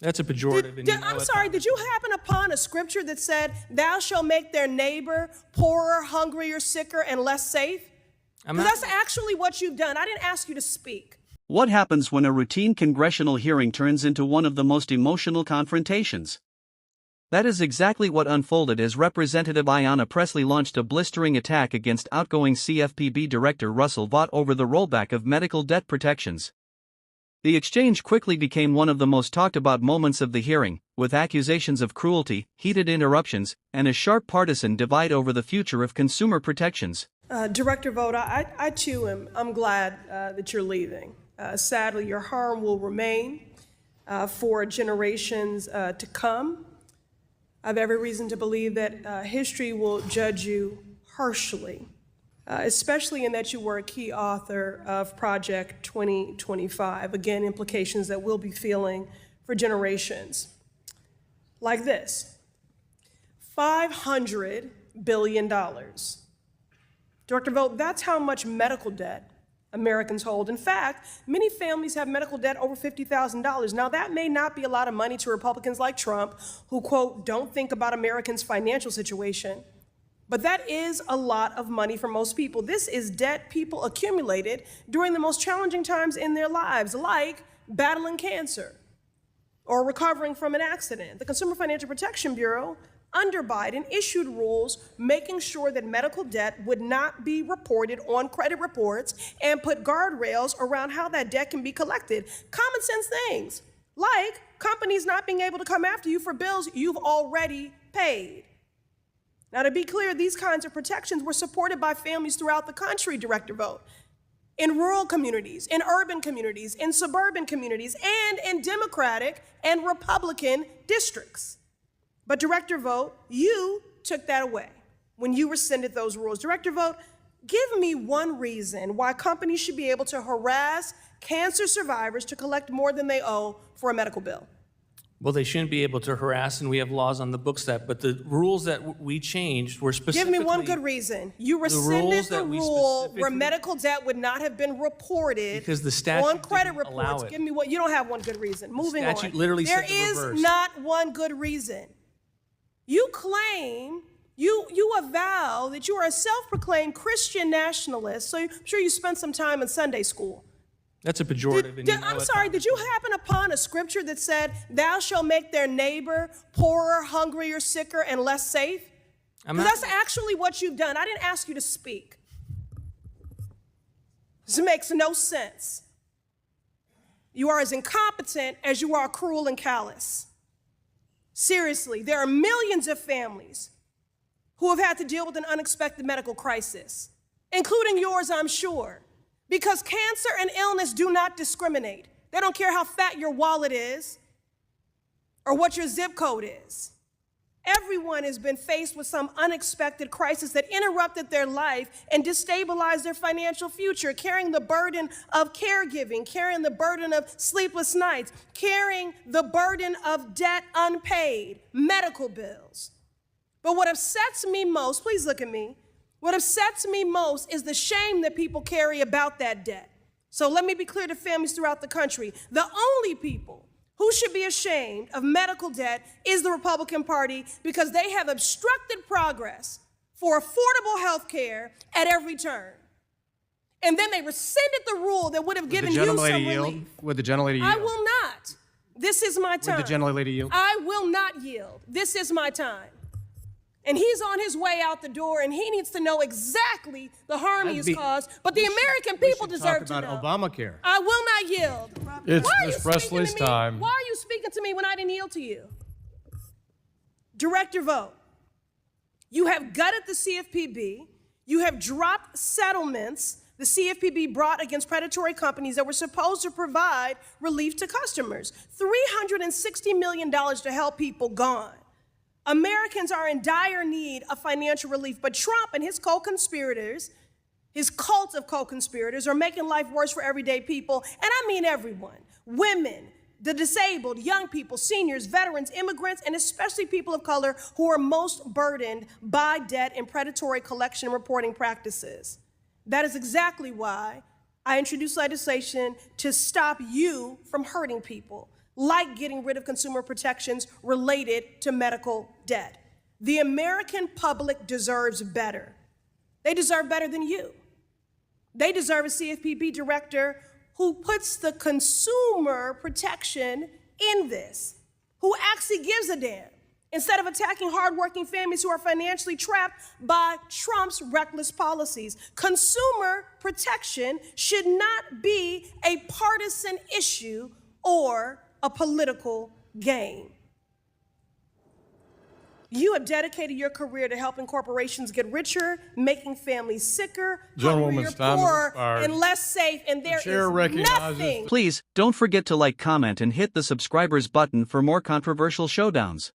That's a pejorative. I'm sorry, did you happen upon a scripture that said, thou shalt make their neighbor poorer, hungrier, sicker, and less safe? Because that's actually what you've done. I didn't ask you to speak. What happens when a routine congressional hearing turns into one of the most emotional confrontations? That is exactly what unfolded as Representative Ayanna Pressley launched a blistering attack against outgoing CFPB Director Russell Vought over the rollback of medical debt protections. The exchange quickly became one of the most talked about moments of the hearing, with accusations of cruelty, heated interruptions, and a sharp partisan divide over the future of consumer protections. Director Vought, I too I'm glad that you're leaving. Sadly, your harm will remain for generations to come. I have every reason to believe that history will judge you harshly, especially in that you were a key author of Project 2025. Again, implications that we'll be feeling for generations. Like this, $500 billion. Director Vought, that's how much medical debt Americans hold. In fact, many families have medical debt over $50,000. Now, that may not be a lot of money to Republicans like Trump, who, quote, don't think about Americans' financial situation. But that is a lot of money for most people. This is debt people accumulated during the most challenging times in their lives, like battling cancer or recovering from an accident. The Consumer Financial Protection Bureau, under Biden, issued rules making sure that medical debt would not be reported on credit reports and put guardrails around how that debt can be collected. Common sense things, like companies not being able to come after you for bills you've already paid. Now, to be clear, these kinds of protections were supported by families throughout the country, Director Vought, in rural communities, in urban communities, in suburban communities, and in Democratic and Republican districts. But Director Vought, you took that away when you rescinded those rules. Director Vought, give me one reason why companies should be able to harass cancer survivors to collect more than they owe for a medical bill. Well, they shouldn't be able to harass, and we have laws on the books that, but the rules that we changed were specifically— Give me one good reason. You rescinded the rule where medical debt would not have been reported because the statute on credit didn't allow reports. it. Give me what, you don't have one good reason. Moving on. Statute literally said the reverse. There is not one good reason. You claim, you avow that you are a self-proclaimed Christian nationalist, so I'm sure you spent some time in Sunday school. That's a pejorative. I'm sorry, did you happen upon a scripture that said, thou shalt make their neighbor poorer, hungrier, sicker, and less safe? Because that's actually what you've done. I didn't ask you to speak. This makes no sense. You are as incompetent as you are cruel and callous. Seriously, there are millions of families who have had to deal with an unexpected medical crisis, including yours, I'm sure, because cancer and illness do not discriminate. They don't care how fat your wallet is or what your zip code is. Everyone has been faced with some unexpected crisis that interrupted their life and destabilized their financial future, carrying the burden of caregiving, carrying the burden of sleepless nights, carrying the burden of debt unpaid, medical bills. But what upsets me most, please look at me, what upsets me most is the shame that people carry about that debt. So let me be clear to families throughout the country. The only people who should be ashamed of medical debt is the Republican Party, because they have obstructed progress for affordable health care at every turn. And then they rescinded the rule that would have given you some relief. Would the gentlelady yield? I will not. This is my time. Would the gentlelady yield? I will not yield. This is my time. And he's on his way out the door, and he needs to know exactly the harm he has caused. But the American people deserve to know. Talk about Obamacare. I will not yield. It's Ms. Pressley's time. Why are you speaking to me when I didn't yield to you? Director Vought, you have gutted the CFPB. You have dropped settlements the CFPB brought against predatory companies that were supposed to provide relief to customers. $360 million to help people gone. Americans are in dire need of financial relief, but Trump and his co-conspirators, his cult of co-conspirators, are making life worse for everyday people, and I mean everyone. Women, the disabled, young people, seniors, veterans, immigrants, and especially people of color who are most burdened by debt and predatory collection and reporting practices. That is exactly why I introduced legislation to stop you from hurting people. like getting rid of consumer protections related to medical debt. The American public deserves better. They deserve better than you. They deserve a CFPB director who puts the consumer protection in this, who actually gives a damn, instead of attacking hardworking families who are financially trapped by Trump's reckless policies. Consumer protection should not be a partisan issue or a political game. You have dedicated your career to helping corporations get richer, making families sicker, Gentlewoman's hungrier, time has poorer, expired. and less safe, and there chair is recognizes- nothing. Please, don't forget to like, comment, and hit the subscribers button for more controversial showdowns.